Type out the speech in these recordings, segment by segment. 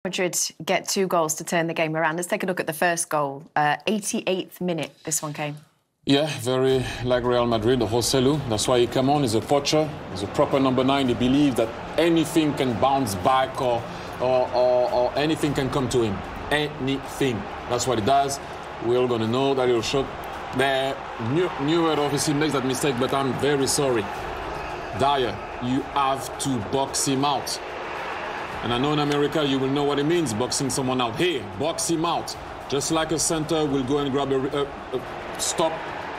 Madrid get 2 goals to turn the game around. Let's take a look at the first goal. 88th minute, this one came. Yeah, very like Real Madrid, Joselu. That's why he came on. He's a poacher. He's a proper number 9. He believes that anything can bounce back or anything can come to him. Anything. That's what he does. We're all going to know that he'll shot there. Neuer obviously makes that mistake, but I'm very sorry. Dyer, you have to box him out. And I know in America you will know what it means, boxing someone out. Here, box him out. Just like a center will go and grab stop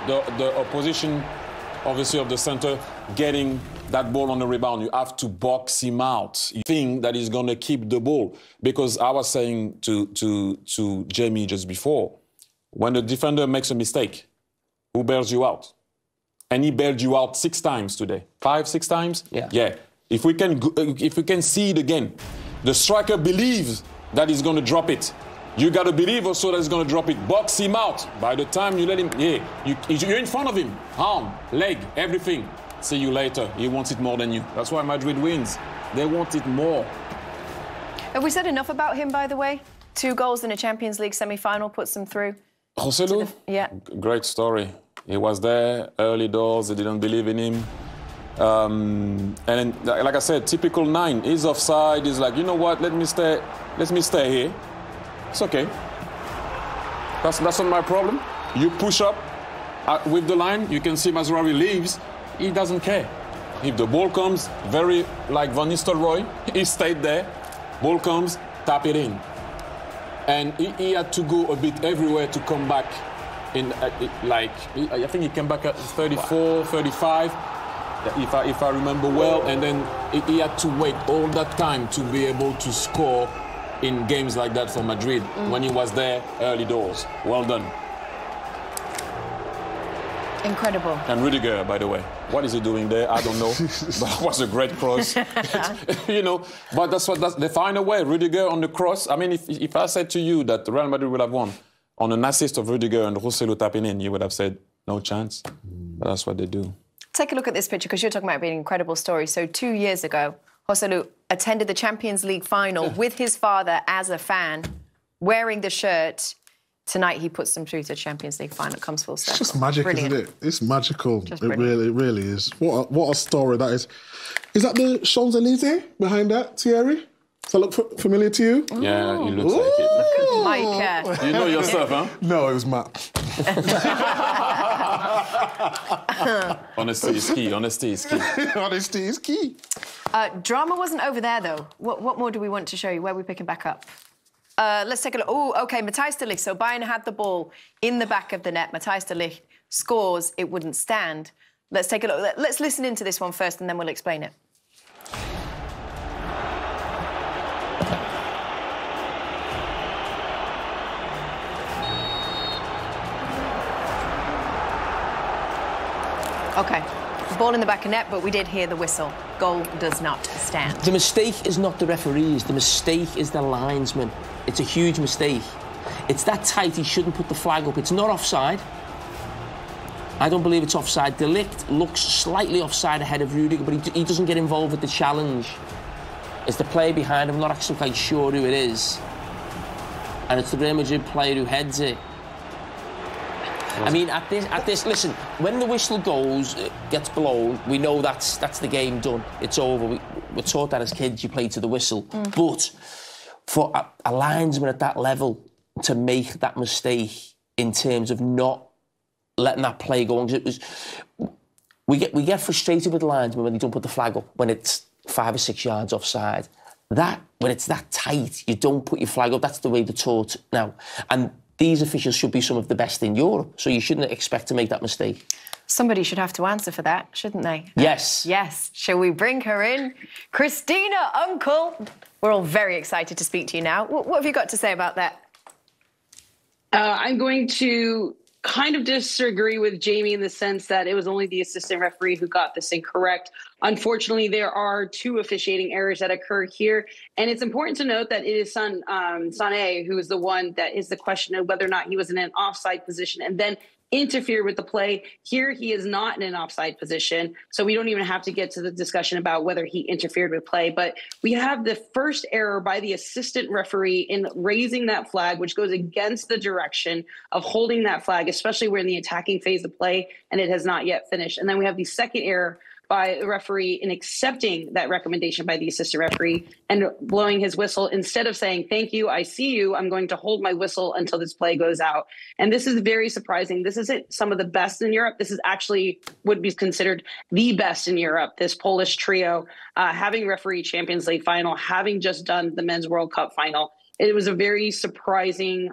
the opposition, obviously, of the center getting that ball on the rebound. You have to box him out. You think that he's going to keep the ball. Because I was saying to Jamie just before, when the defender makes a mistake, who bails you out? And he bailed you out 6 times today. 5, 6 times? Yeah. If we can see it again, the striker believes that he's going to drop it. You got to believe also that he's going to drop it. Box him out. By the time you let him, you're in front of him. Arm, leg, everything. See you later. He wants it more than you. That's why Madrid wins. They want it more. Have we said enough about him, by the way? 2 goals in a Champions League semi-final puts them through. Joselu? Yeah. Great story. He was there, early doors. They didn't believe in him. And like I said, typical 9. He's offside. He's like, you know what? Let me stay here. It's okay. That's not my problem. You push up with the line. You can see Mazraoui leaves. He doesn't care. If the ball comes, very like Van Nistelrooy, he stayed there. Ball comes, tap it in. And he had to go a bit everywhere to come back. I think he came back at 34, 35. If I remember well, and then he had to wait all that time to be able to score in games like that for Madrid when he was there early doors. Well done. Incredible. And Rudiger, by the way, what is he doing there? I don't know. But it was a great cross. But they find a way. Rudiger on the cross. I mean, if I said to you that Real Madrid would have won on an assist of Rudiger and Joselu tapping in, you would have said, no chance. But that's what they do. Take a look at this picture, because you're talking about being an incredible story. So 2 years ago, Joselu attended the Champions League final with his father as a fan, wearing the shirt. Tonight, he puts them through to the Champions League final. It comes full circle. It's just magic, isn't it? It's magical. It really is. What a story that is. Is that the Champs-Élysées behind that, Thierry? Does that look familiar to you? Yeah, he looks like it. Look at Mike. You know your stuff, huh? No, it was Matt. Honesty is key. Honesty is key. Honesty is key. Drama wasn't over there, though. What more do we want to show you? Where are we picking back up? Let's take a look. Oh, OK, Matthijs de Ligt. So Bayern had the ball in the back of the net. Matthijs de Ligt scores. It wouldn't stand. Let's take a look. Let's listen into this one first, and then we'll explain it. OK, ball in the back of net, but we did hear the whistle. Goal does not stand. The mistake is not the referees. The mistake is the linesman. It's a huge mistake. It's that tight, he shouldn't put the flag up. It's not offside. I don't believe it's offside. De Ligt looks slightly offside ahead of Rudiger, but he doesn't get involved with the challenge. It's the player behind him, I'm not actually quite sure who it is. And it's the Real Madrid player who heads it. I mean, at this, listen, when the whistle gets blown, we know that's the game done. It's over. We're taught that as kids, you play to the whistle. But for a linesman at that level to make that mistake in terms of not letting that play go on, we get frustrated with linesmen when they don't put the flag up when it's 5 or 6 yards offside. When it's that tight, you don't put your flag up. That's the way they're taught now. And these officials should be some of the best in Europe, so you shouldn't expect to make that mistake. Somebody should have to answer for that, shouldn't they? Yes. Yes. Shall we bring her in? Christina, Uncle. We're all very excited to speak to you now. What have you got to say about that? I'm going to kind of disagree with Jamie in the sense that it was only the assistant referee who got this incorrect. Unfortunately, there are 2 officiating errors that occur here. And it's important to note that it is Sané who is the one that is the question of whether or not he was in an offside position and then interfered with the play. Here, he is not in an offside position, so we don't even have to get to the discussion about whether he interfered with play. But we have the first error by the assistant referee in raising that flag, which goes against the direction of holding that flag, especially we're in the attacking phase of play, and it has not yet finished. And then we have the second error by the referee in accepting that recommendation by the assistant referee and blowing his whistle. Instead of saying, thank you, I see you, I'm going to hold my whistle until this play goes out. And this is very surprising. This isn't some of the best in Europe. This is actually would be considered the best in Europe, this Polish trio, having referee Champions League final, having just done the Men's World Cup final. It was a very surprising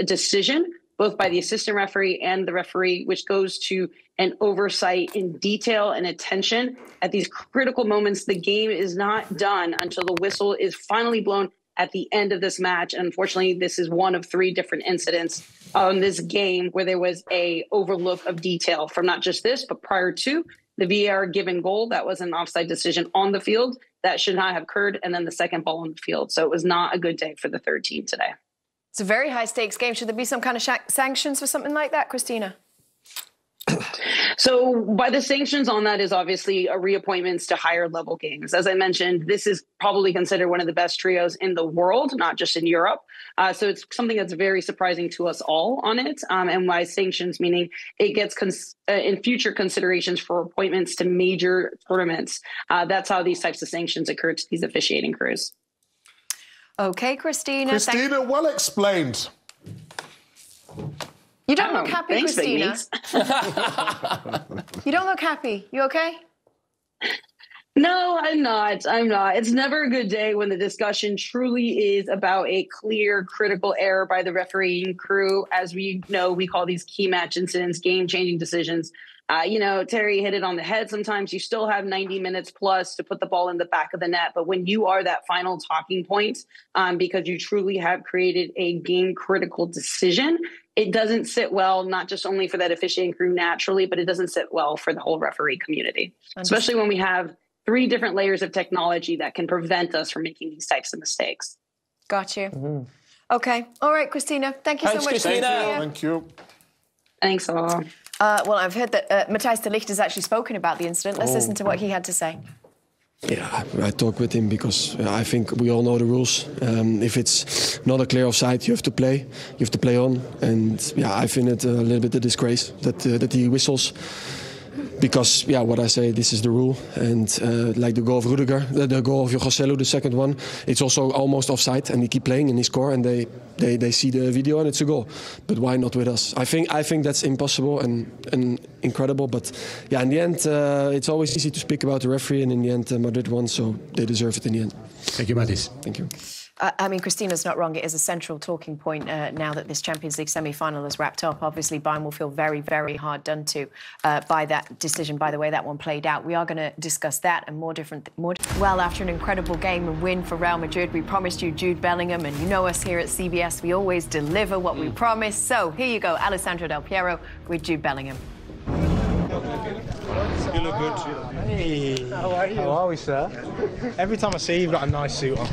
decision, both by the assistant referee and the referee, which goes to an oversight in detail and attention. At these critical moments, the game is not done until the whistle is finally blown at the end of this match. And unfortunately, this is one of 3 different incidents on this game where there was a overlook of detail from not just this, but prior to the VAR given goal. That was an offside decision on the field. That should not have occurred. And then the second ball on the field. So it was not a good day for the third team today. It's a very high-stakes game. Should there be some kind of sanctions for something like that, Christina? So by the sanctions on that is obviously reappointments to higher level games. As I mentioned, this is probably considered one of the best trios in the world, not just in Europe. So it's something that's very surprising to us all on it. And why sanctions, meaning it gets in future considerations for appointments to major tournaments. That's how these types of sanctions occur to these officiating crews. Okay, Christina. Christina, well explained. You don't look happy, thanks, Christina. You don't look happy. You okay? No, I'm not. It's never a good day when the discussion truly is about a clear, critical error by the refereeing crew. As we know, we call these key match incidents game-changing decisions. Terry hit it on the head. Sometimes you still have 90 minutes plus to put the ball in the back of the net. But when you are that final talking point, because you truly have created a game-critical decision, it doesn't sit well, not just only for that officiating crew naturally, but it doesn't sit well for the whole referee community, especially when we have 3 different layers of technology that can prevent us from making these types of mistakes. Got you. Mm-hmm. Okay. All right, Christina. Thank you so much. Christina. Thank you. Thanks all. Well, I've heard that Matthijs de Ligt has actually spoken about the incident. Let's listen to what he had to say. Yeah, I talked with him because I think we all know the rules. If it's not a clear offside, you have to play. You have to play on. And yeah, I find it a little bit a disgrace that he whistles. Because, yeah, what I say, this is the rule. And like the goal of Rudiger, the goal of Joselu, the second one, it's also almost offside. And he keep playing and he score and they see the video and it's a goal. But why not with us? I think that's impossible and incredible. But yeah, in the end, it's always easy to speak about the referee. And in the end, Madrid won, so they deserve it in the end. Thank you, Matthijs. Thank you. I mean, Christina's not wrong. It is a central talking point now that this Champions League semi-final is wrapped up. Obviously, Bayern will feel very, very hard done to by that decision, by the way that one played out. We are going to discuss that and more. Well, after an incredible game and win for Real Madrid, we promised you Jude Bellingham, and you know us here at CBS, we always deliver what we promise. So here you go, Alessandro Del Piero with Jude Bellingham. You look good. Hey, how are you? How are we, sir? Every time I see you, you've got a nice suit on.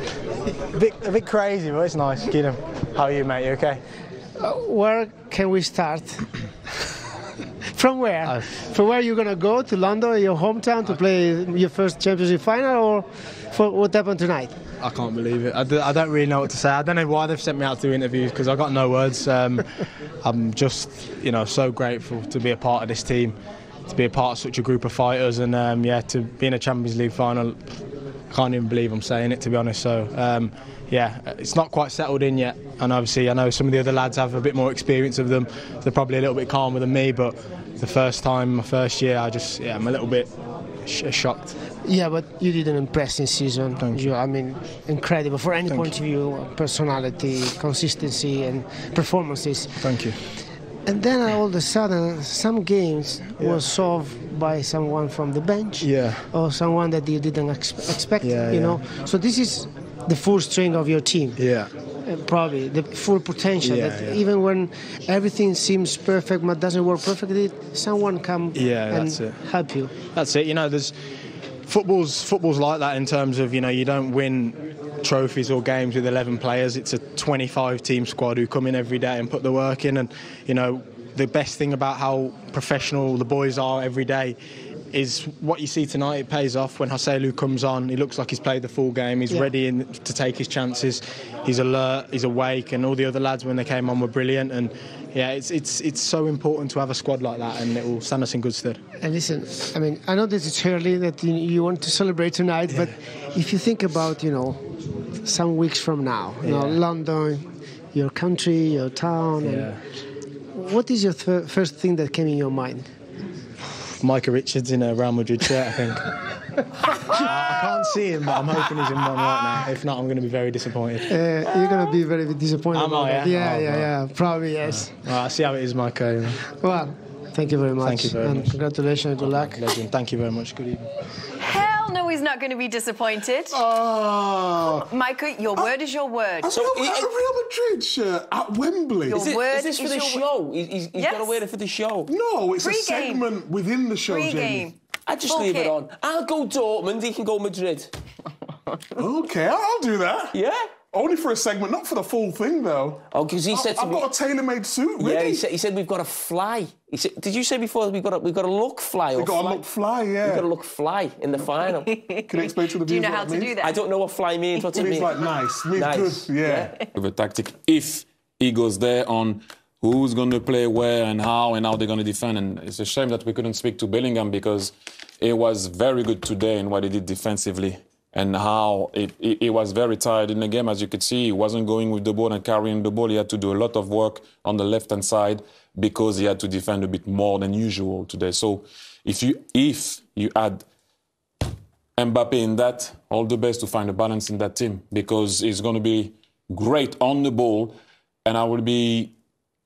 A bit crazy, but it's nice. Keenan, how are you, mate? You okay? Where can we start? From where? From where you're going to go to London, your hometown, to play your first Champions League final, or for what happened tonight? I can't believe it. I don't really know what to say. I don't know why they've sent me out to do interviews because I've got no words. I'm just, so grateful to be a part of this team, to be a part of such a group of fighters, and to be in a Champions League final. I can't even believe I'm saying it, to be honest. So it's not quite settled in yet, and obviously I know some of the other lads have a bit more experience of them. They're probably a little bit calmer than me, but the first time, my first year, I'm a little bit shocked. Yeah, but you did an impressive season. Thank you. I mean, incredible for any point of view, personality, consistency, and performances. Thank you. And then all of a sudden, some games were solved by someone from the bench, or someone that you didn't expect. You know. So this is the full strength of your team. Yeah. Probably the full potential. Even when everything seems perfect but doesn't work perfectly, someone come and that's it. help you. That's it. There's football's like that in terms of, you don't win trophies or games with 11 players. It's a 25-team squad who come in every day and put the work in. And, the best thing about how professional the boys are every day is what you see tonight. It pays off when Joselu comes on. He looks like he's played the full game. He's ready to take his chances. He's alert, he's awake, and all the other lads when they came on were brilliant. And yeah, it's so important to have a squad like that, and it will stand us in good stead. And listen, I mean, I know that it's early, that you want to celebrate tonight, but if you think about, some weeks from now, London, your country, your town, and what is your first thing that came in your mind? Micah Richards in a Real Madrid shirt, I think. I can't see him, but I'm hoping he's in one right now. If not, I'm going to be very disappointed. You're going to be very disappointed. Am I? Yeah. Probably, yes. All right, I'll see how it is, Micah. Well, thank you very much. Thank you very much. Congratulations, good luck. Legend. Thank you very much. Good evening. Hell no, he's not going to be disappointed. Micah, your word is your word. So a Real Madrid shirt at Wembley. Is this for the show? He's got to wear it for the show. No, it's a segment within the show, Pre-game. I just leave it on. I'll go Dortmund, he can go Madrid. Okay, I'll do that. Yeah? Only for a segment, not for the full thing, though. Oh, because he said to I've me... got a tailor-made suit ready. Yeah, he said we've got to fly. He said, did you say before we've got to look fly? We've got to look fly, yeah. We've got to look fly in the final. Can you explain to the viewers? Do you know how to do that? I don't know what fly means. What's it mean? It means like nice. It means nice. Good, yeah. With a tactic, if he goes there on who's going to play where and how they're going to defend. And it's a shame that we couldn't speak to Bellingham because he was very good today in what he did defensively. And how he was very tired in the game, as you could see. He wasn't going with the ball and carrying the ball. He had to do a lot of work on the left-hand side because he had to defend a bit more than usual today. So if you add Mbappe in that, all the best to find a balance in that team because he's going to be great on the ball. And I will be,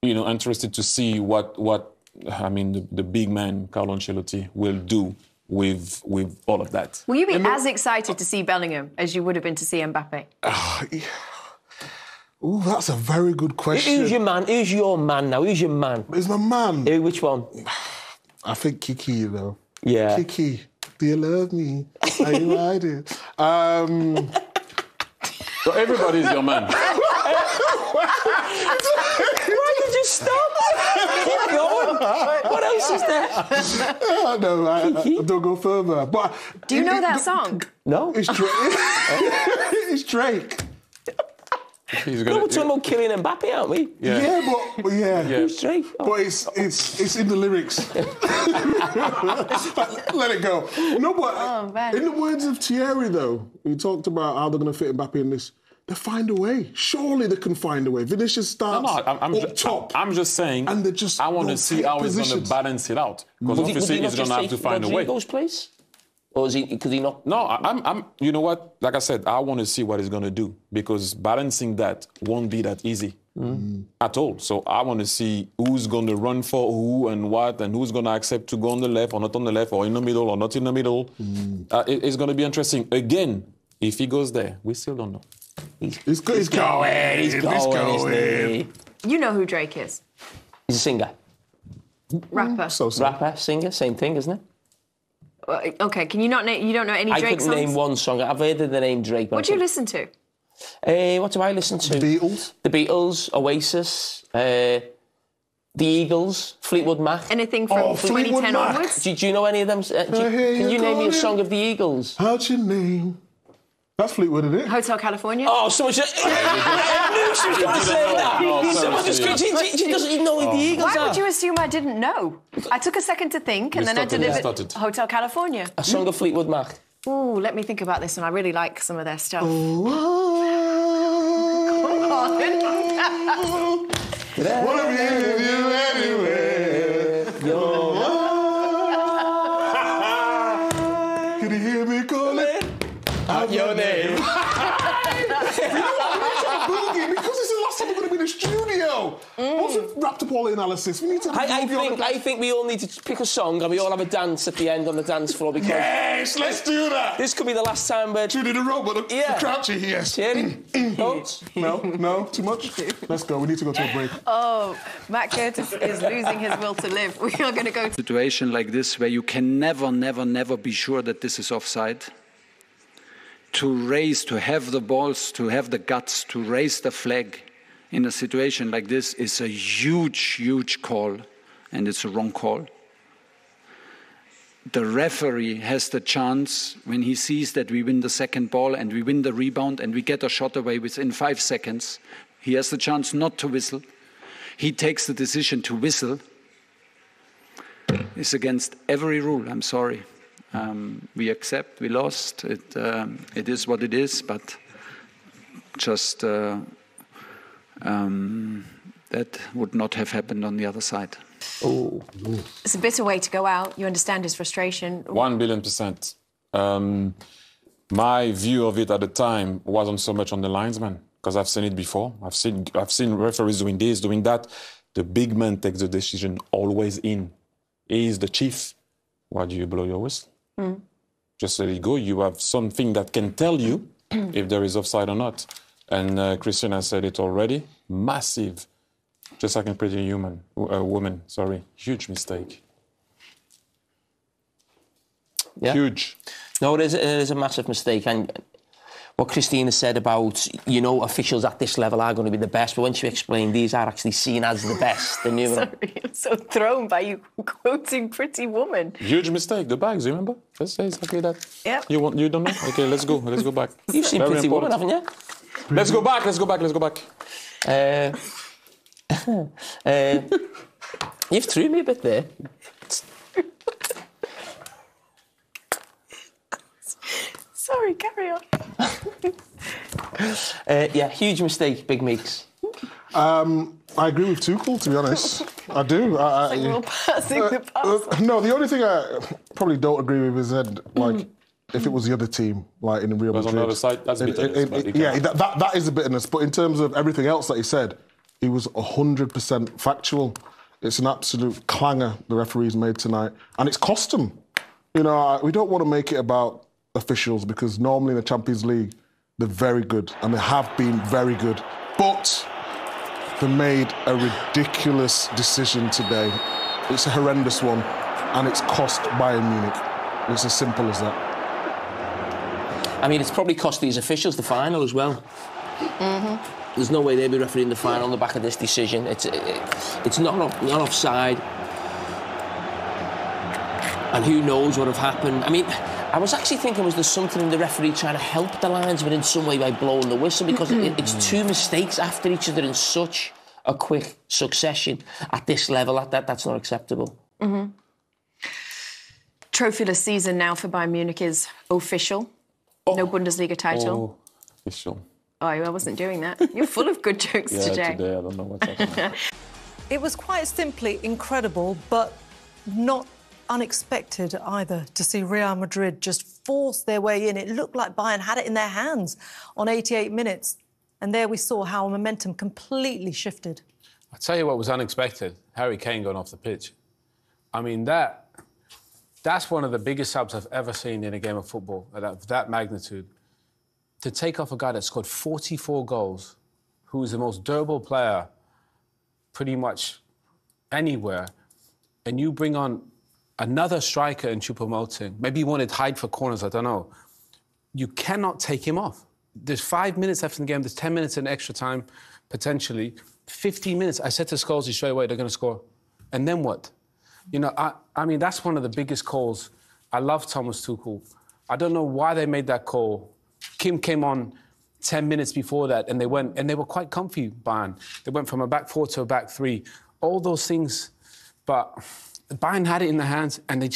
interested to see what the big man, Carlo Ancelotti, will do with all of that. Will you be as excited to see Bellingham as you would have been to see Mbappe? Ooh, that's a very good question. Who's your man? Who's your man now? Who's your man? Who's my man? Which one? I think Kiki, though. Yeah. Kiki, do you love me? Are you riding? So everybody's your man. Why did you stop? Keep going. What else is there? No, I don't go further. But do you know that song? No. It's Drake. It's Drake. We're talking about killing Mbappe, aren't we? Yeah, but Who's Drake? But it's in the lyrics. Let it go. No, but in the words of Thierry, though, he talked about how they're going to fit Mbappe in this. They find a way. Surely they can find a way. Vinicius starts up top. I'm just saying. And they just I want to see how he's going to balance it out because obviously he's going to have to find a way. Rodrigo's place? Or could he not? No, I'm. You know what? Like I said, I want to see what he's going to do because balancing that won't be that easy at all. So I want to see who's going to run for who and what, and who's going to accept to go on the left or not on the left, or in the middle or not in the middle. It's going to be interesting. Again, if he goes there, we still don't know. He's going. You know who Drake is? He's a singer. Rapper. Rapper, singer, same thing, isn't it? Okay, can you not name? You don't know any Drake songs? I couldn't name one song. I've heard of the name Drake. What do you listen to? What do I listen to? The Beatles. The Beatles, Oasis, the Eagles, Fleetwood Mac. Anything from 2010 onwards? Do you know any of them? Can you name me a song of the Eagles? How's your name? That's Fleetwood, isn't it? Hotel California. Oh, someone said... I knew she was going to say that. She doesn't even know who the Eagles are. Why would you assume I didn't know? I took a second to think and then I delivered Hotel California. A song of Fleetwood Mac. Ooh, let me think about this one. I really like some of their stuff. Come on. Wanna be with you anyway. Can you hear me calling out your name? Because it's the last time we're going to be in the studio. What's a wrapped up all the analysis. We need to. I think we all need to pick a song and we all have a dance at the end on the dance floor because. Yes, let's do that. This could be the last time we're. 2 in a row, but the crouchy here. Thierry, thoughts? No, too much. Let's go. We need to go to a break. Oh, Matt Curtis is losing his will to live. We are going to go to. Situation like this where you can never be sure that this is offside. To have the balls, to have the guts, to raise the flag in a situation like this is a huge call, and it's a wrong call. The referee has the chance, when he sees that we win the second ball and we win the rebound and we get a shot away within 5 seconds, he has the chance not to whistle. He takes the decision to whistle. It's against every rule, I'm sorry. We accept we lost. It is what it is, but just that would not have happened on the other side. Oh, it's a bitter way to go out. You understand his frustration. 1,000,000,000%. My view of it at the time wasn't so much on the linesman, because I've seen it before. I've seen referees doing this, doing that. The big man takes the decision always in. He is the chief. Why do you blow your whistle? Just let it go. You have something that can tell you if there is offside or not. And Christian has said it already. Massive. Just like a pretty woman. Huge mistake. Yeah. Huge. No, it is a massive mistake. And what Christina said about, officials at this level are going to be the best, but when she explained these are actually seen as the best. Sorry, I'm so thrown by you quoting Pretty Woman. Huge mistake. The bags, remember? Let's say exactly that. Yeah. You don't know? Okay, let's go. Let's go back. You've seen Pretty Woman, haven't you? Let's go back. You've threw me a bit there. Sorry, carry on. Huge mistake, Big Meeks. I agree with Tuchel, to be honest. I do. We're passing the pass. No, the only thing I probably don't agree with is that, if it was the other team, like in Real Madrid. On the other side, that's bitterness. That is a bitterness. But in terms of everything else that he said, he was 100% factual. It's an absolute clanger the referees made tonight. And it's cost them. We don't want to make it about officials, because normally in the Champions League, they're very good, and they have been very good. But they made a ridiculous decision today. It's a horrendous one, and it's cost Bayern Munich. It's as simple as that. I mean, it's probably cost these officials the final as well. There's no way they'll be refereeing the final on the back of this decision. It's not offside. And who knows what have happened. I mean, I was actually thinking, was there something in the referee trying to help the linesman in some way by blowing the whistle? Because it's 2 mistakes after each other in such a quick succession at this level. That's not acceptable. Trophyless season now for Bayern Munich is official. No Bundesliga title. Official. Oh, I wasn't doing that. You're full of good jokes today. Today I don't know what's happening. It was quite simply incredible, but not unexpected either, to see Real Madrid just force their way in. It looked like Bayern had it in their hands on 88 minutes. And there we saw how momentum completely shifted. I'll tell you what was unexpected. Harry Kane going off the pitch. I mean, that's one of the biggest subs I've ever seen in a game of football, of that magnitude. To take off a guy that scored 44 goals, who is the most durable player pretty much anywhere, and you bring on another striker in Choupo-Moting. Maybe he wanted to hide for corners, I don't know. You cannot take him off. There's 5 minutes left in the game, there's 10 minutes in extra time, potentially. 15 minutes, I said to Scholes straight away, they're going to score. And then what? I mean, that's one of the biggest calls. I love Thomas Tuchel. I don't know why they made that call. Kim came on 10 minutes before that, and they were quite comfy, Bayern. They went from a back 4 to a back 3. All those things, but Bayern had it in their hands, and they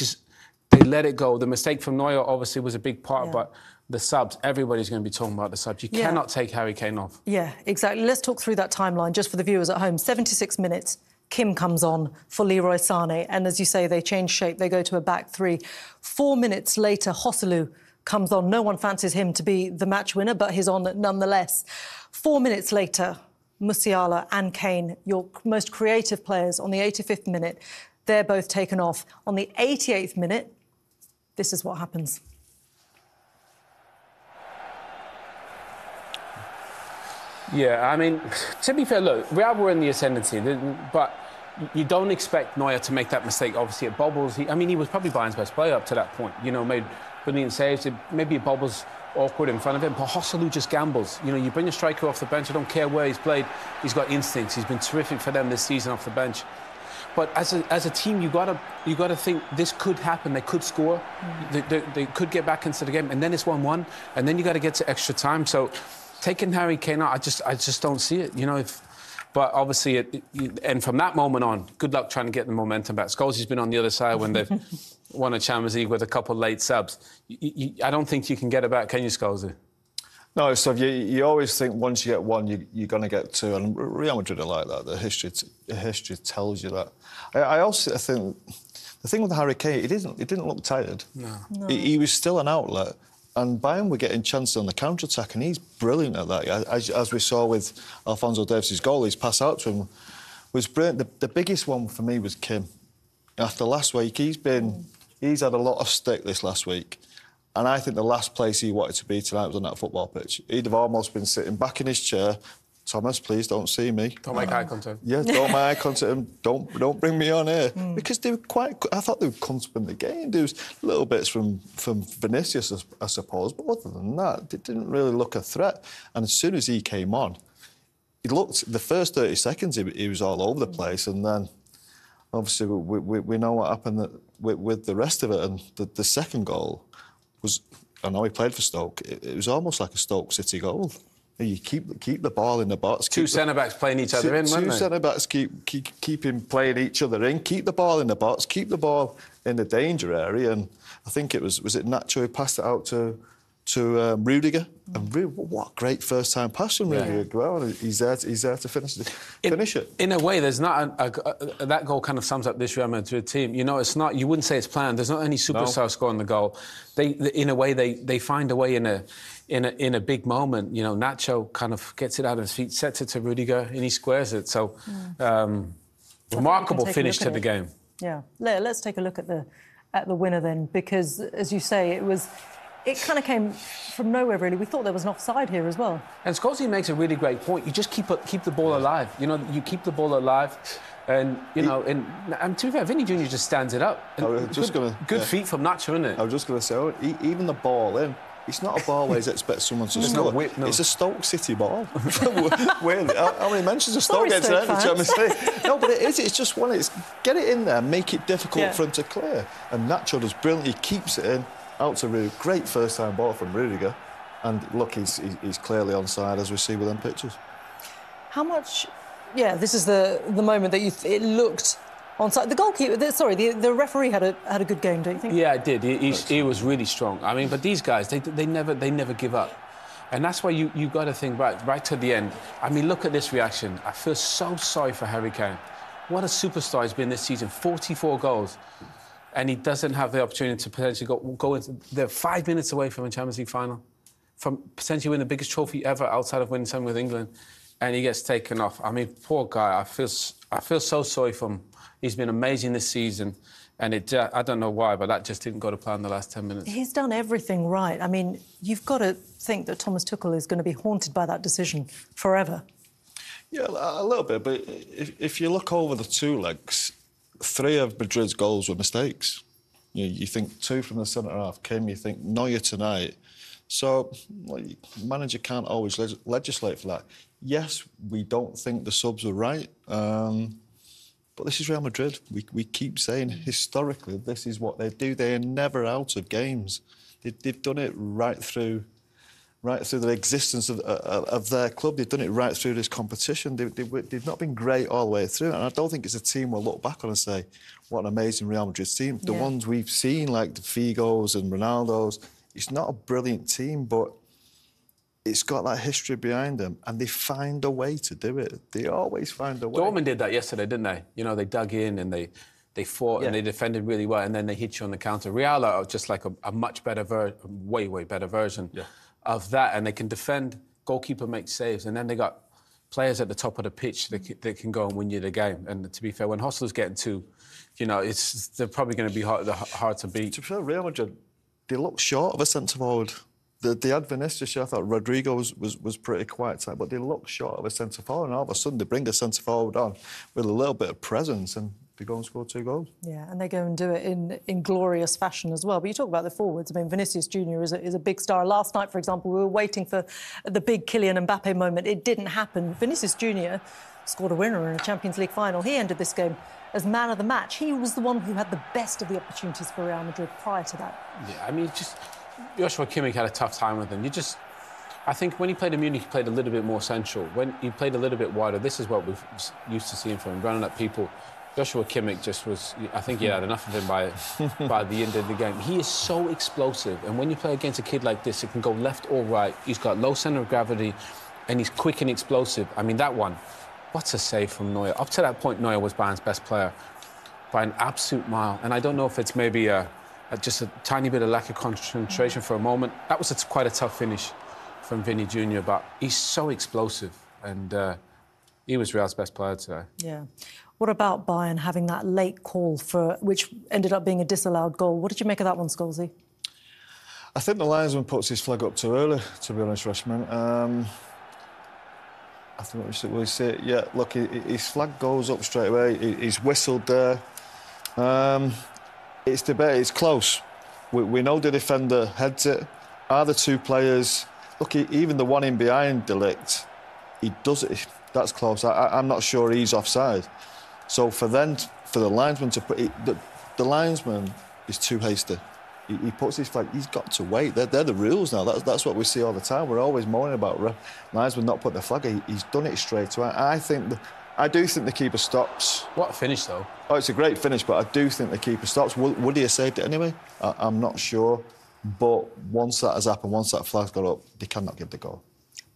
let it go. The mistake from Neuer obviously was a big part, but the subs, everybody's going to be talking about the subs. You cannot take Harry Kane off. Yeah, exactly. Let's talk through that timeline just for the viewers at home. 76 minutes, Kim comes on for Leroy Sané, and as you say, they change shape. They go to a back 3. 4 minutes later, Joselu comes on. No one fancies him to be the match winner, but he's on nonetheless. 4 minutes later, Musiala and Kane, your most creative players, on the 85th minute, they're both taken off. On the 88th minute, this is what happens. Yeah, I mean, to be fair, look, Real were in the ascendancy, but you don't expect Neuer to make that mistake. Obviously, it bobbles. He was probably Bayern's best player up to that point. You know, made brilliant saves. Maybe it bobbles awkward in front of him, but Joselu just gambles. You know, you bring a striker off the bench, I don't care where he's played, he's got instincts. He's been terrific for them this season off the bench. But as a team, you gotta think this could happen. They could score, they could get back into the game, and then it's 1-1, and then you got to get to extra time. So taking Harry Kane out, I just don't see it. You know, but obviously, and from that moment on, good luck trying to get the momentum back. Scholes has been on the other side when they've won a Champions League with a couple of late subs. I don't think you can get it back, can you, Scholes? No, so you always think once you get one, you're going to get two, and Real Madrid are like that. The history tells you that. I also think the thing with Harry Kane, he didn't look tired. No. He was still an outlet, and Bayern were getting chances on the counter-attack, and he's brilliant at that. As we saw with Alphonso Davies' goal, his pass out to him was brilliant. The biggest one for me was Kim. After last week, he's had a lot of stick this last week. And I think the last place he wanted to be tonight was on that football pitch. He'd have almost been sitting back in his chair. Thomas, please don't see me. Don't make eye contact. Yeah, don't make eye contact him. Don't bring me on here. Because they were I thought they would come to win the game. There was little bits from Vinicius, I suppose. But other than that, they didn't really look a threat. And as soon as he came on, he looked, the first 30 seconds, he was all over the place. And then, obviously, we know what happened with the rest of it. And the second goal was, I know he played for Stoke, it was almost like a Stoke City goal. You keep the ball in the box. Two centre-backs playing each other in, weren't they? Two centre-backs keep him playing each other in, keep the ball in the box, keep the ball in the danger area, and I think it was it Nacho who passed it out to Rudiger? And what a great first-time pass from Rudiger. Well, he's there to finish it. In a way, there's not that goal kind of sums up this Real Madrid team. You know, it's not. You wouldn't say it's planned. There's not any superstar scoring the goal. In a way, they find a way in a big moment. You know, Nacho kind of gets it out of his feet, sets it to Rudiger, and he squares it. So, remarkable finish to the game. Yeah, let's take a look at the winner then, because as you say, it kind of came from nowhere, really. We thought there was an offside here as well. And Scholes makes a really great point. You just keep the ball alive. You know, you keep the ball alive, and you know, and to be fair, Vinny Jr. just stands it up. Good feet from Nacho, isn't it? I was just going to say, even the ball in. It's not a ball where you expect someone to score. No. It's a Stoke City ball. How many mentions of Stoke gets there? No, but it is. It's just one. It's get it in there, make it difficult for him to clear. And Nacho does brilliantly. He keeps it in. Out to Rudiger. Great first-time ball from Rudiger. And look, he's clearly onside, as we see with them pictures. How much... Yeah, this is the moment that it looked onside. The goalkeeper... the referee had a good game, don't you think? Yeah, it did. He was really strong. I mean, but these guys, they never give up. And that's why you got to think right to the end. I mean, look at this reaction. I feel so sorry for Harry Kane. What a superstar he's been this season. 44 goals. And he doesn't have the opportunity to potentially go into... They're 5 minutes away from a Champions League final, from potentially winning the biggest trophy ever outside of winning something with England, and he gets taken off. I mean, poor guy. I feel so sorry for him. He's been amazing this season, and I don't know why, but that just didn't go to plan the last 10 minutes. He's done everything right. I mean, you've got to think that Thomas Tuchel is going to be haunted by that decision forever. Yeah, a little bit, but if you look over the two legs... 3 of Madrid's goals were mistakes. You think 2 from the centre-half, Kim, you think Neuer tonight. So, the manager can't always legislate for that. Yes, we don't think the subs were right, but this is Real Madrid. We keep saying, historically, this is what they do. They are never out of games. They've done it right through the existence of their club. They've done it right through this competition. They've not been great all the way through. And I don't think it's a team we'll look back on and say, what an amazing Real Madrid team. The ones we've seen, like the Figos and Ronaldos, it's not a brilliant team, but it's got that history behind them, and they find a way to do it. They always find a way. Dortmund did that yesterday, didn't they? You know, they dug in and they fought and they defended really well, and then they hit you on the counter. Real are just like a much better way better version of that, and they can defend. Goalkeeper makes saves, and then they got players at the top of the pitch that can go and win you the game. And to be fair, when Hostler's getting two, you know, they're probably going to be hard to beat. To be fair, Real Madrid, they look short of a centre-forward. They had Vinicius. I thought Rodrigo was pretty quiet type, but they look short of a centre-forward, and all of a sudden they bring a centre-forward on with a little bit of presence, and they go and score 2 goals. Yeah, and they go and do it in glorious fashion as well. But you talk about the forwards. I mean, Vinicius Junior is a big star. Last night, for example, we were waiting for the big Kylian Mbappe moment. It didn't happen. Vinicius Junior scored a winner in a Champions League final. He ended this game as man of the match. He was the one who had the best of the opportunities for Real Madrid prior to that. Yeah, I mean, just Joshua Kimmich had a tough time with him. I think when he played in Munich, he played a little bit more central. When he played a little bit wider, this is what we've used to seeing from him, running at people. Joshua Kimmich just was, I think he had enough of him by the end of the game. He is so explosive, and when you play against a kid like this, it can go left or right. He's got low centre of gravity, and he's quick and explosive. I mean, that one, what's a save from Neuer? Up to that point, Neuer was Bayern's best player by an absolute mile, and I don't know if it's maybe just a tiny bit of lack of concentration for a moment. That was quite a tough finish from Vinny Jr., but he's so explosive, and he was Real's best player today. Yeah. What about Bayern having that late call which ended up being a disallowed goal? What did you make of that one, Scholesy? I think the linesman puts his flag up too early, to be honest, Rashman. I think we see it. Yeah, look, his flag goes up straight away. He's whistled there. It's debate. It's close. We know the defender heads it. Are the two players... Look, even the one in behind De Ligt, he does it. That's close. I'm not sure he's offside. So for the linesman to put... The linesman is too hasty. He puts his flag... He's got to wait. They're the rules now. That's what we see all the time. We're always moaning about linesman not putting the flag. He's done it straight away. I do think the keeper stops. What a finish, though. Oh, it's a great finish, but I do think the keeper stops. Would he have saved it anyway? I'm not sure. But once that has happened, once that flag's got up, they cannot give the goal.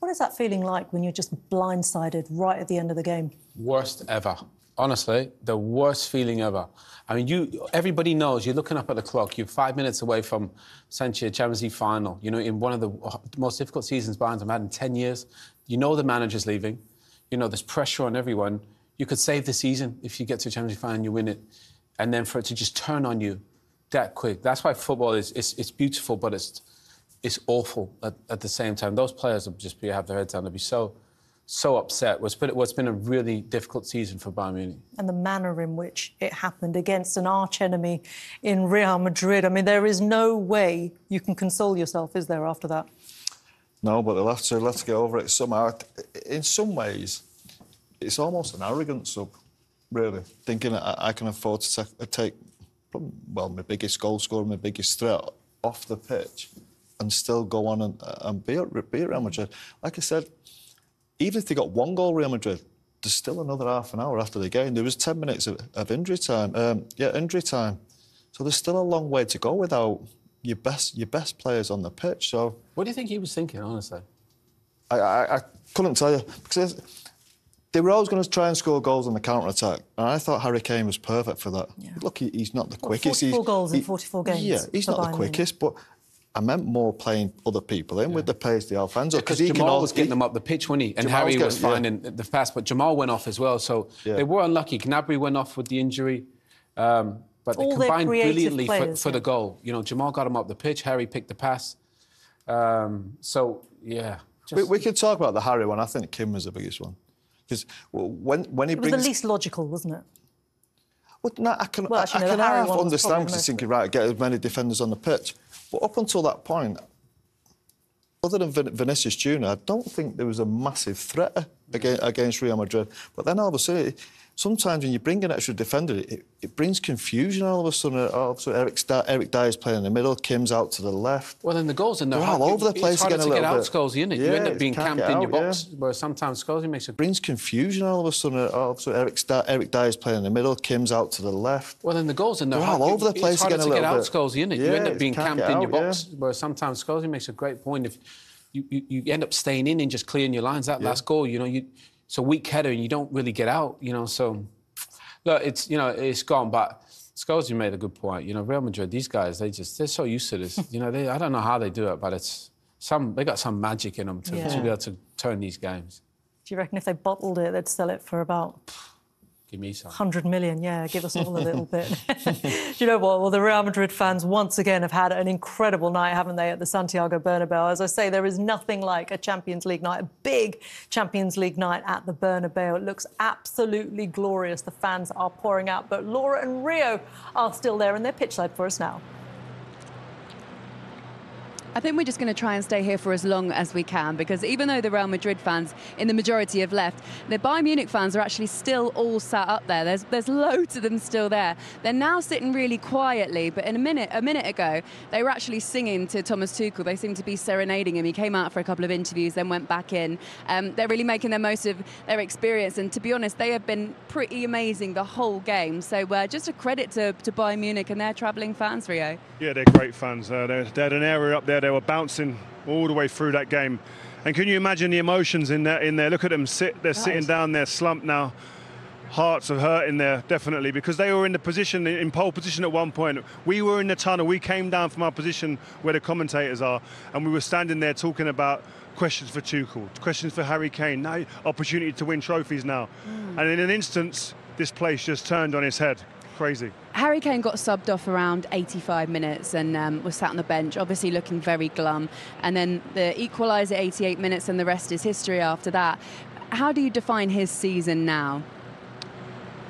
What is that feeling like when you're just blindsided right at the end of the game? Worst ever. Honestly, the worst feeling ever. I mean, everybody knows you're looking up at the clock. You're 5 minutes away from essentially a Champions League final. You know, in one of the most difficult seasons Bayern's have had in 10 years. You know the manager's leaving. You know, there's pressure on everyone. You could save the season if you get to a Champions League final and you win it. And then for it to just turn on you that quick. That's why football it's beautiful, but it's awful at the same time. Those players will just have their heads down. They'll be so upset. What's been a really difficult season for Bayern Munich. And the manner in which it happened against an arch-enemy in Real Madrid. I mean, there is no way you can console yourself, is there, after that? No, but they'll have to get over it somehow. In some ways, it's almost an arrogance sub, really, thinking I can afford to take my biggest goal scorer, my biggest threat off the pitch and still go on and beat Real Madrid. Like I said, even if they got one goal, Real Madrid, there's still another half an hour after the game. There was 10 minutes of injury time. Injury time. So there's still a long way to go without your best players on the pitch. So what do you think he was thinking, honestly? I couldn't tell you, because they were always going to try and score goals on the counter-attack, and I thought Harry Kane was perfect for that. Yeah. Look, he's not the quickest. 44 goals in 44 games. Yeah, he's not the quickest, but I meant more playing other people in with the pace, the Alfonso. Because Jamal was getting them up the pitch, wasn't he? And Harry was finding the pass, but Jamal went off as well, so they were unlucky. Gnabry went off with the injury, but they combined brilliantly for the goal. You know, Jamal got him up the pitch, Harry picked the pass. So, yeah. We could talk about the Harry one. I think Kim was the biggest one. Because when he brings... It was the least logical, wasn't it? Well, no, I can half understand, because he's thinking, right, get as many defenders on the pitch. But up until that point, other than Vinicius Jr., I don't think there was a massive threat against Real Madrid. But then all of a sudden, sometimes when you bring an extra defender, it brings confusion all of a sudden. Eric Dyer's playing in the middle, Kim's out to the left. Well, then the goals in they're all over the place again a little bit. It's harder to get out, Scholes, isn't it? You end up being camped in your box, whereas sometimes Scholes makes it... brings confusion all of a sudden. Eric Dyer's playing in the middle, Kim's out to the left. Well, then the goals in they're all over the place again a little bit. It's harder to get out, Scholes, isn't it? You end up being camped in your box, whereas sometimes Scholes makes a great point. If you end up staying in and just clearing your lines, that last goal, you know, it's a weak header and you don't really get out, you know, so... Look, it's gone, but Scholes, you made a good point. You know, Real Madrid, these guys, they're so used to this. You know, I don't know how they do it, but they got some magic in them to be able to turn these games. Do you reckon if they bottled it, they'd sell it for about... Give me some. 100 million, yeah, give us all a little bit. Do you know what? Well, the Real Madrid fans once again have had an incredible night, haven't they, at the Santiago Bernabeu? As I say, there is nothing like a Champions League night, a big Champions League night at the Bernabeu. It looks absolutely glorious. The fans are pouring out, but Laura and Rio are still there, and they're pitchside for us now. I think we're just going to try and stay here for as long as we can, because even though the Real Madrid fans in the majority have left, the Bayern Munich fans are actually still all sat up there. There's loads of them still there. They're now sitting really quietly, but in a minute ago, they were actually singing to Thomas Tuchel. They seemed to be serenading him. He came out for a couple of interviews, then went back in. They're really making the most of their experience, and to be honest, they have been pretty amazing the whole game. So just a credit to Bayern Munich and their travelling fans, Rio. Yeah, they're great fans. They had an area up there. They were bouncing all the way through that game. And can you imagine the emotions in there? Look at them they're sitting down there, slumped now. Hearts are hurting there, definitely, because they were in the position, in pole position at one point. We were in the tunnel. We came down from our position where the commentators are, and we were standing there talking about questions for Tuchel, questions for Harry Kane, now opportunity to win trophies now. And in an instant, this place just turned on its head. Crazy. Harry Kane got subbed off around 85 minutes and was sat on the bench, obviously looking very glum. And then the equaliser 88 minutes, and the rest is history after that. How do you define his season now?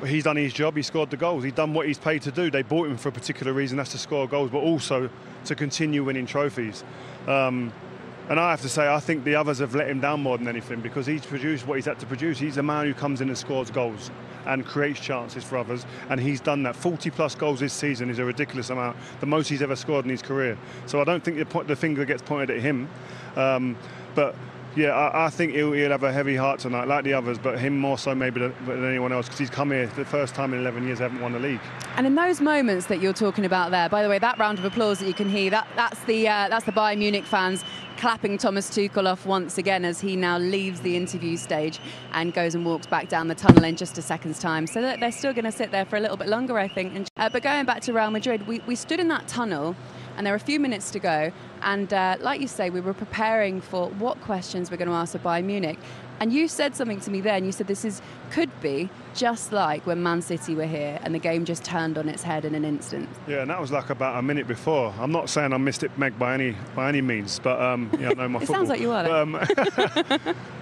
Well, he's done his job. He scored the goals. He's done what he's paid to do. They bought him for a particular reason, that's to score goals, but also to continue winning trophies. And I have to say, I think the others have let him down more than anything, because he's produced what he's had to produce. He's a man who comes in and scores goals and creates chances for others, and he's done that. 40-plus goals this season is a ridiculous amount, the most he's ever scored in his career. So I don't think the finger gets pointed at him. But yeah, I think he'll have a heavy heart tonight, like the others, but him more so maybe than anyone else, because he's come here the first time in 11 years, haven't won the league. And in those moments that you're talking about there, by the way, that round of applause that you can hear, that's the Bayern Munich fans clapping Thomas Tuchel off once again as he now leaves the interview stage and goes and walks back down the tunnel in just a second's time. So they're still going to sit there for a little bit longer, I think. But going back to Real Madrid, we stood in that tunnel, and there were a few minutes to go. And like you say, we were preparing for what questions we're going to ask of Bayern Munich. And you said something to me there, and you said this could be just like when Man City were here and the game just turned on its head in an instant. Yeah, and that was like about a minute before. I'm not saying I missed it, Meg, by any means, but I know my it football. Sounds like you are.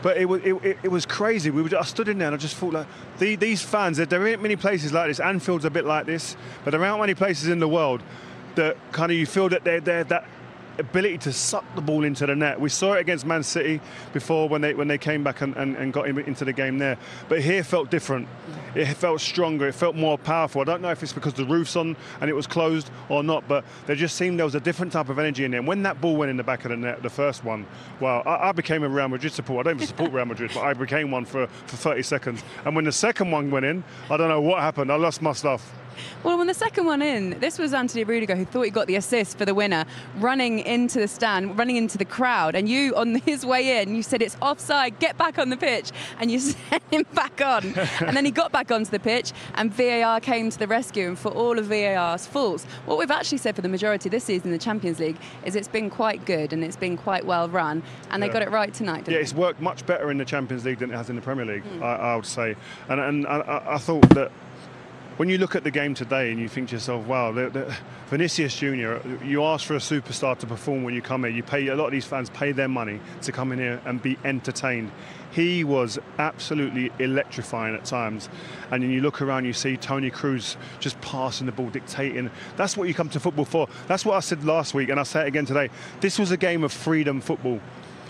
But it was crazy. I stood in there and I just thought, like, these fans, there aren't many places like this. Anfield's a bit like this, but there aren't many places in the world that kind of you feel that they're that ability to suck the ball into the net. We saw it against Man City before when they came back and got into the game there. But here felt different. It felt stronger. It felt more powerful. I don't know if it's because the roof's on and it was closed or not, but there just seemed there was a different type of energy in there. And when that ball went in the back of the net, the first one, well, I became a Real Madrid supporter. I don't even support Real Madrid, but I became one for 30 seconds. And when the second one went in, I don't know what happened. I lost my stuff. Well, when the second one in, this was Anthony Rudiger, who thought he got the assist for the winner, running into the stand, running into the crowd. And you, on his way in, you said it's offside, get back on the pitch. And you sent him back on. And then he got back onto the pitch, and VAR came to the rescue. And for all of VAR's faults, what we've actually said for the majority this season in the Champions League is it's been quite good and it's been quite well run. And they got it right tonight, didn't they? Yeah, it's worked much better in the Champions League than it has in the Premier League, I would say. And I thought that when you look at the game today and you think to yourself, wow, Vinicius Junior, you ask for a superstar to perform when you come here. A lot of these fans pay their money to come in here and be entertained. He was absolutely electrifying at times. And then you look around, you see Toni Kroos just passing the ball, dictating. That's what you come to football for. That's what I said last week, and I say it again today. This was a game of freedom football.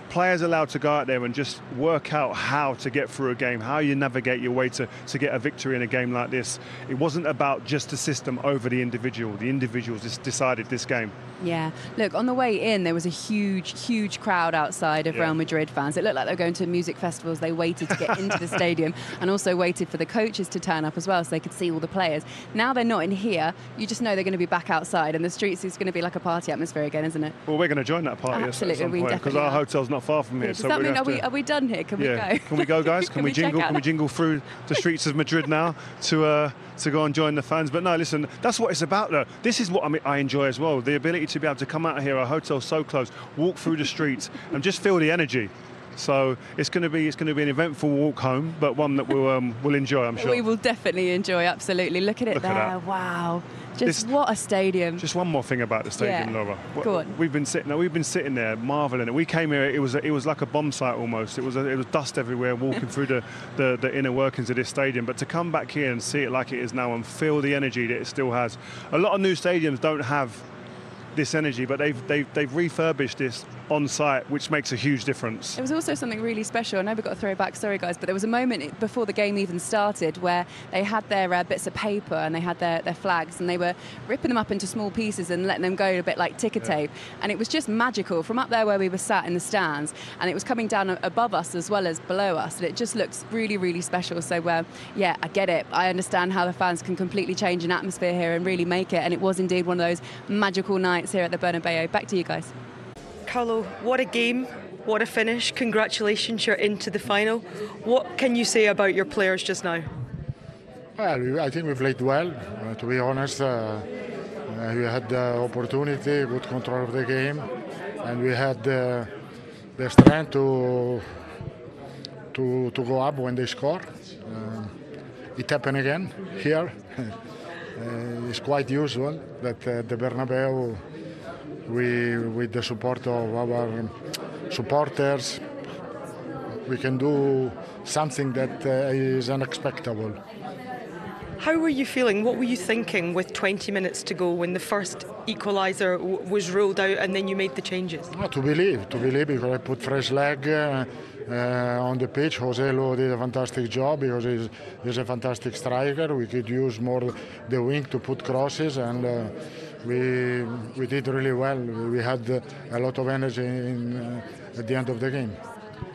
Players allowed to go out there and just work out how to get through a game, how you navigate your way to get a victory in a game like this. It wasn't about just the system over the individual. The individuals just decided this game. Yeah. Look, on the way in, there was a huge crowd outside of Real Madrid fans. It looked like they were going to music festivals. They waited to get into the stadium and also waited for the coaches to turn up as well so they could see all the players. Now they're not in here. You just know they're going to be back outside, and the streets is going to be like a party atmosphere again, isn't it? Well, we're going to join that party at some point, because our hotel's not far from here. Does that mean, are we done here? Can we go? Can we go, guys? Can we jingle? Can we jingle through the streets of Madrid now to go and join the fans? But no, listen, that's what it's about, though. This is what I enjoy as well. The ability to be able to come out here, our hotel's so close, walk through the streets and just feel the energy. So it's going to be an eventful walk home, but one that we'll enjoy, I'm sure. We will definitely enjoy, absolutely. Look at it there. Wow. What a stadium. Just one more thing about the stadium, Laura. Go on. We've been sitting there marvelling. We came here. It was like a bomb site almost. It was dust everywhere, walking through the inner workings of this stadium. But to come back here and see it like it is now and feel the energy that it still has. A lot of new stadiums don't have this energy, but they've refurbished this on site, which makes a huge difference. It was also something really special. I know we've got to throw back, sorry guys, but there was a moment before the game even started where they had their bits of paper and they had their flags, and they were ripping them up into small pieces and letting them go a bit like ticker tape. And it was just magical from up there where we were sat in the stands, and it was coming down above us as well as below us, and it just looks really, really special. So yeah, I get it. I understand how the fans can completely change an atmosphere here and really make it, and it was indeed one of those magical nights here at the Bernabeu. Back to you guys. Carlo, what a game, what a finish. Congratulations, you're into the final. What can you say about your players just now? Well, I think we played well, to be honest. We had the opportunity, good control of the game, and we had the strength to go up when they score. It happened again here. It's quite usual that the Bernabeu, with the support of our supporters, we can do something that is unexpected. How were you feeling? What were you thinking with 20 minutes to go when the first equaliser was ruled out and then you made the changes? To believe, because I put fresh leg on the pitch. Joselu did a fantastic job because he's a fantastic striker. We could use more the wing to put crosses, and we did really well. We had a lot of energy at the end of the game.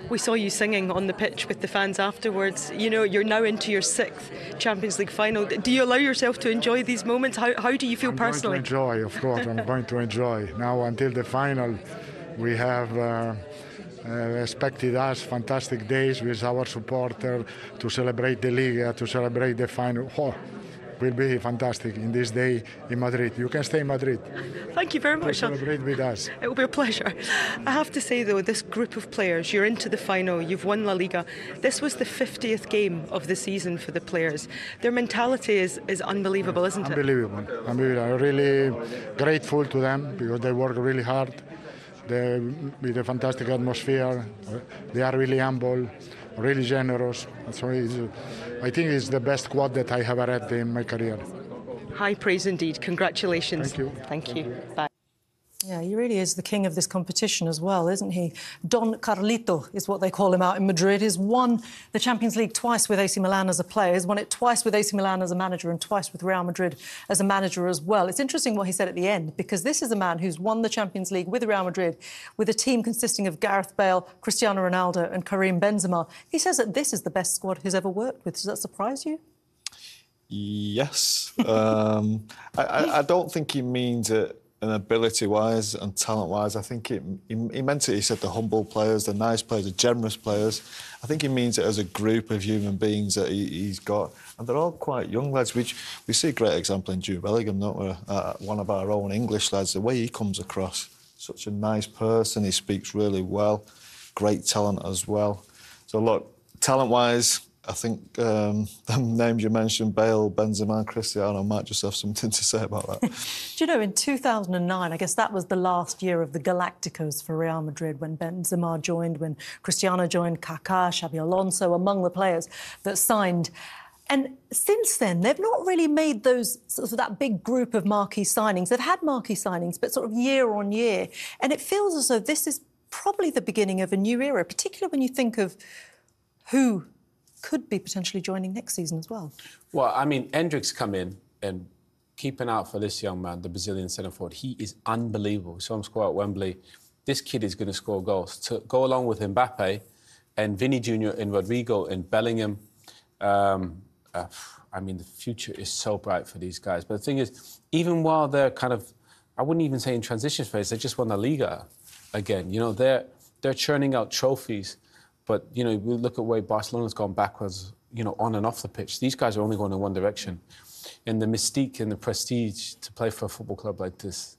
We saw you singing on the pitch with the fans afterwards. You know, you're now into your 6th Champions League final. Do you allow yourself to enjoy these moments? How do you feel personally? I'm going to enjoy, of course. I'm going to enjoy. Now, until the final, we have expected us fantastic days with our supporter to celebrate the Liga, to celebrate the final. Will be fantastic in this day in Madrid. You can stay in Madrid. Thank you very much. Celebrate with us. It will be a pleasure. I have to say though, this group of players, you're into the final, you've won La Liga. This was the 50th game of the season for the players. Their mentality is unbelievable, isn't it? Unbelievable. I'm really grateful to them because they work really hard. With a fantastic atmosphere. They are really humble, really generous. So I think it's the best squad that I have had in my career. High praise indeed. Congratulations. Thank you. Thank you. Bye. Yeah, he really is the king of this competition as well, isn't he? Don Carlito is what they call him out in Madrid. He's won the Champions League twice with AC Milan as a player. He's won it twice with AC Milan as a manager and twice with Real Madrid as a manager as well. It's interesting what he said at the end, because this is a man who's won the Champions League with Real Madrid with a team consisting of Gareth Bale, Cristiano Ronaldo and Karim Benzema. He says that this is the best squad he's ever worked with. Does that surprise you? Yes. I don't think he means it and ability-wise and talent-wise. I think he meant it. He said the humble players, the nice players, the generous players. I think he means it as a group of human beings that he's got. And they're all quite young lads. We see a great example in Jude Bellingham, don't we? One of our own English lads, the way he comes across. Such a nice person. He speaks really well. Great talent as well. So, look, talent-wise, I think the names you mentioned, Bale, Benzema and Cristiano, might just have something to say about that. Do you know, in 2009, I guess that was the last year of the Galacticos for Real Madrid, when Benzema joined, when Cristiano joined, Kaká, Xabi Alonso, among the players that signed. And since then, they've not really made those sort of that big group of marquee signings. They've had marquee signings, but sort of year on year. And it feels as though this is probably the beginning of a new era, particularly when you think of who could be potentially joining next season as well. Well, I mean, Endrick's come in and keep an eye out for this young man, the Brazilian centre forward. He is unbelievable. We saw him score at Wembley. This kid is going to score goals. To go along with Mbappe and Vinny Jr. and Rodrigo and Bellingham, I mean, the future is so bright for these guys. But the thing is, even while they're kind of, I wouldn't even say in transition phase, they just won the Liga again. You know, they're churning out trophies. But, you know, we look at where Barcelona's gone backwards, you know, on and off the pitch. These guys are only going in one direction. And the mystique and the prestige to play for a football club like this,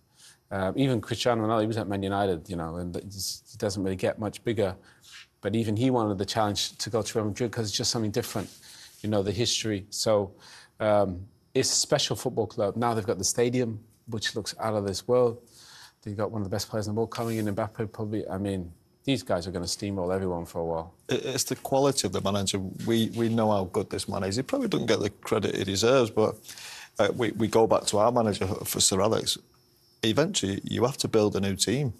even Cristiano Ronaldo, he was at Man United, you know, and it doesn't really get much bigger. But even he wanted the challenge to go to Real Madrid because it's just something different, you know, the history. So it's a special football club. Now they've got the stadium, which looks out of this world. They've got one of the best players in the world coming in, Mbappe probably. I mean, these guys are going to steamroll everyone for a while. It's the quality of the manager. We know how good this man is. He probably doesn't get the credit he deserves, but we go back to our manager for Sir Alex. Eventually, you have to build a new team.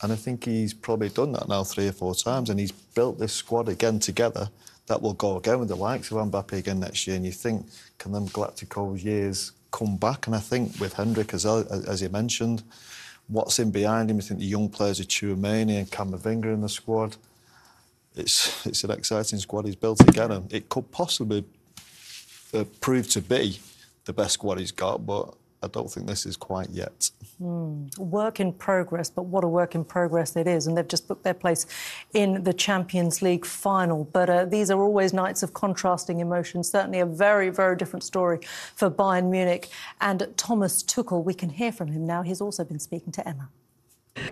And I think he's probably done that now 3 or 4 times, and he's built this squad again together that will go again with the likes of Mbappe again next year. And you think, can them Galacticos years come back? And I think with Hendrick, as you mentioned, what's in behind him, I think the young players are Tchouameni and Camavinga in the squad. It's an exciting squad he's built again, and it could possibly prove to be the best squad he's got, but I don't think this is quite yet. Work in progress, but what a work in progress it is. And they've just booked their place in the Champions League final. But these are always nights of contrasting emotions. Certainly a very, very different story for Bayern Munich. And Thomas Tuchel, we can hear from him now. He's also been speaking to Emma.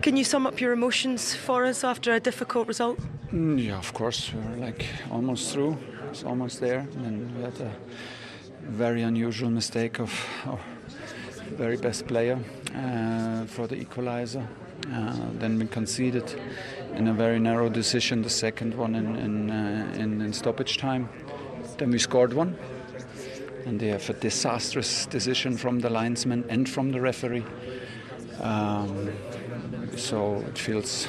Can you sum up your emotions for us after a difficult result? Yeah, of course. We're like almost through. It's almost there. And we had a very unusual mistake of our very best player for the equalizer. Then we conceded in a very narrow decision the second one in stoppage time. Then we scored one. And they have a disastrous decision from the linesman and from the referee. So it feels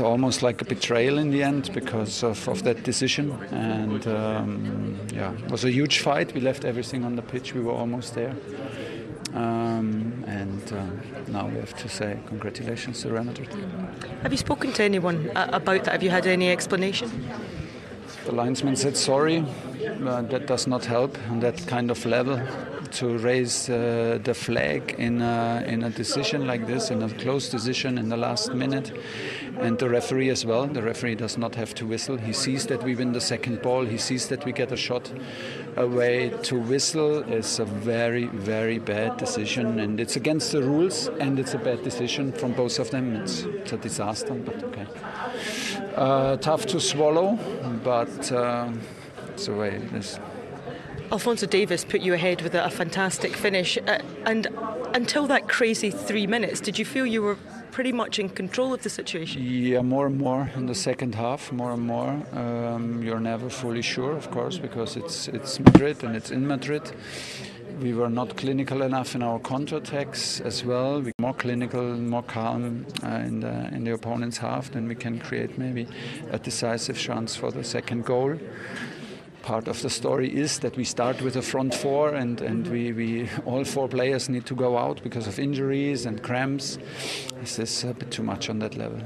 almost like a betrayal in the end because of that decision. And it was a huge fight. We left everything on the pitch. We were almost there. Now we have to say congratulations to Real Madrid. Have you spoken to anyone about that? Have you had any explanation? The linesman said sorry. That does not help on that kind of level. To raise the flag in a decision like this, in a close decision in the last minute. And the referee as well. The referee does not have to whistle. He sees that we win the second ball. He sees that we get a shot away. To whistle is a very, very bad decision. And it's against the rules, and it's a bad decision from both of them. It's a disaster, but okay. Tough to swallow, but it's the way it is. Alphonso Davies put you ahead with a fantastic finish. And until that crazy 3 minutes, did you feel you were pretty much in control of the situation? Yeah, more and more in the second half, more and more. You're never fully sure, of course, because it's Madrid and it's in Madrid. We were not clinical enough in our counter-attacks as well. We're more clinical, more calm in the opponent's half, then we can create maybe a decisive chance for the second goal. Part of the story is that we start with a front four and we all 4 players need to go out because of injuries and cramps. This is a bit too much on that level.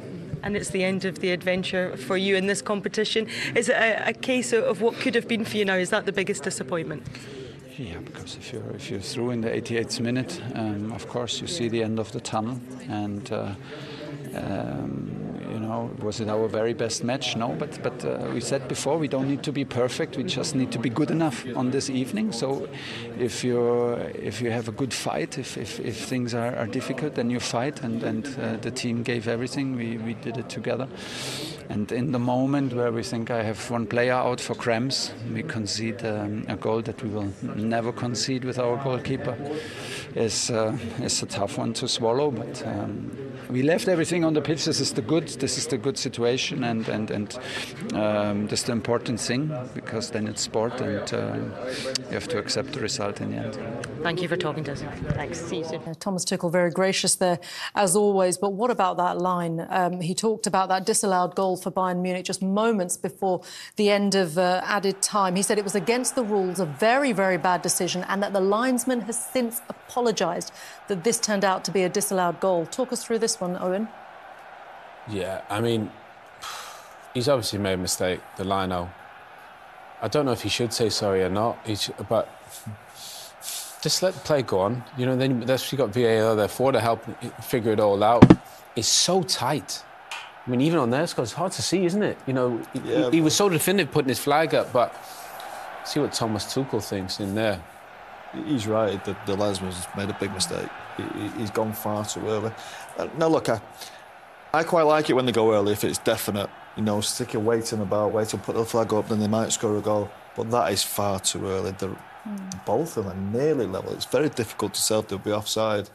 And it's the end of the adventure for you in this competition. Is it a case of what could have been for you now? Is that the biggest disappointment? Yeah, because if you're through in the 88th minute, of course you see the end of the tunnel. And was it our very best match? No, but we said before we don't need to be perfect. We just need to be good enough on this evening. So if you have a good fight, if things are difficult, then you fight. And the team gave everything. We did it together. And in the moment where we think I have one player out for cramps, we concede a goal that we will never concede with our goalkeeper. It's a tough one to swallow, but we left everything on the pitch. This is the good situation, and that's the important thing, because then it's sport, and you have to accept the result in the end. Thank you for talking to us. Thanks. See you soon. Thomas Tuchel, very gracious there, as always. But what about that line? He talked about that disallowed goal for Bayern Munich just moments before the end of added time. He said it was against the rules, a very, very bad decision, and that the linesman has since apologised that this turned out to be a disallowed goal. Talk us through this one, Owen. Yeah, I mean, he's obviously made a mistake, the lino. I don't know if he should say sorry or not, but just let the play go on. You know, then you've got VAR there for to help figure it all out. It's so tight. I mean, even on their score, it's hard to see, isn't it? You know, he was so definitive putting his flag up, but see what Thomas Tuchel thinks in there. He's right, the linesman's made a big mistake. He's gone far too early. Now, look, I quite like it when they go early if it's definite. You know, sticking waiting about, wait till put the flag up, then they might score a goal. But that is far too early. Both of them are nearly level. It's very difficult to tell if they'll be offside.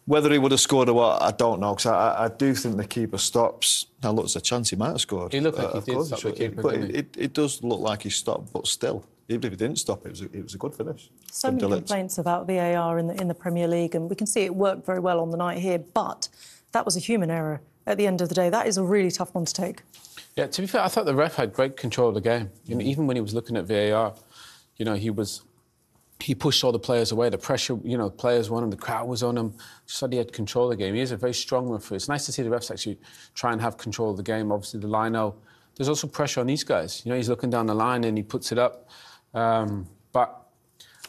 Whether he would have scored or what, I don't know, because I do think the keeper stops. Now, look, there's a chance he might have scored. He looked like he did stop the keeper, but didn't he? it does look like he stopped, but still, even if he didn't stop, it was a good finish. So many complaints about VAR in the Premier League, and we can see it worked very well on the night here, but that was a human error at the end of the day. That is a really tough one to take. Yeah, to be fair, I thought the ref had great control of the game. You know, even when he was looking at VAR, you know, he pushed all the players away. The pressure, you know, players were on him, the crowd was on him. Just thought he had control of the game. He is a very strong referee. It's nice to see the refs actually try and have control of the game. Obviously, the line-out. There's also pressure on these guys. You know, he's looking down the line and he puts it up. But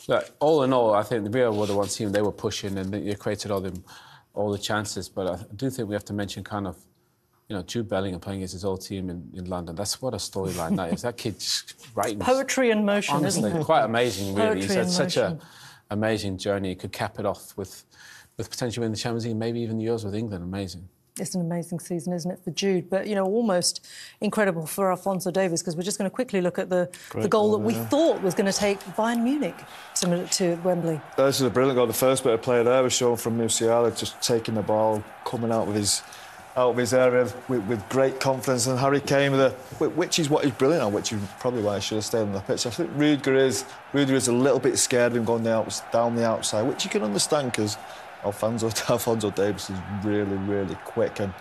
look, all in all, I think the Real were the one team they were pushing and they created all the chances. But I do think we have to mention kind of, you know, Jude Bellingham playing against his old team in London. That's what a storyline that is. That kid just writing. Poetry in motion, honestly, isn't it? Quite amazing, really. Poetry He's had in such an motion. amazing journey. He could cap it off with potentially winning the Champions League, maybe even the Euros with England. Amazing. It's an amazing season, isn't it, for Jude? But, you know, almost incredible for Alphonso Davies, because we're just going to quickly look at the goal that we thought was going to take Bayern Munich to Wembley. This is a brilliant goal. The first bit of play there was shown from Musiala, just taking the ball, coming out of his area with great confidence, and Harry Kane which is what he's brilliant at, which is probably why he should have stayed on the pitch. I think Rudiger is a little bit scared of him going down the outside, which you can understand because Alphonso Davies is really, really quick, and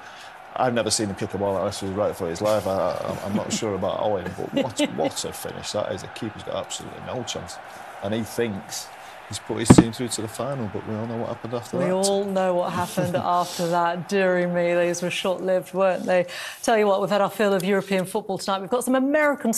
I've never seen him kick a ball like this with his right foot in his life. I'm not sure about Owen, but what a finish that is. The keeper's got absolutely no chance, and he thinks he's put his team through to the final, but we all know what happened after that. We all know what happened after that. Deary me, these were short-lived, weren't they? Tell you what, we've had our fill of European football tonight. We've got some American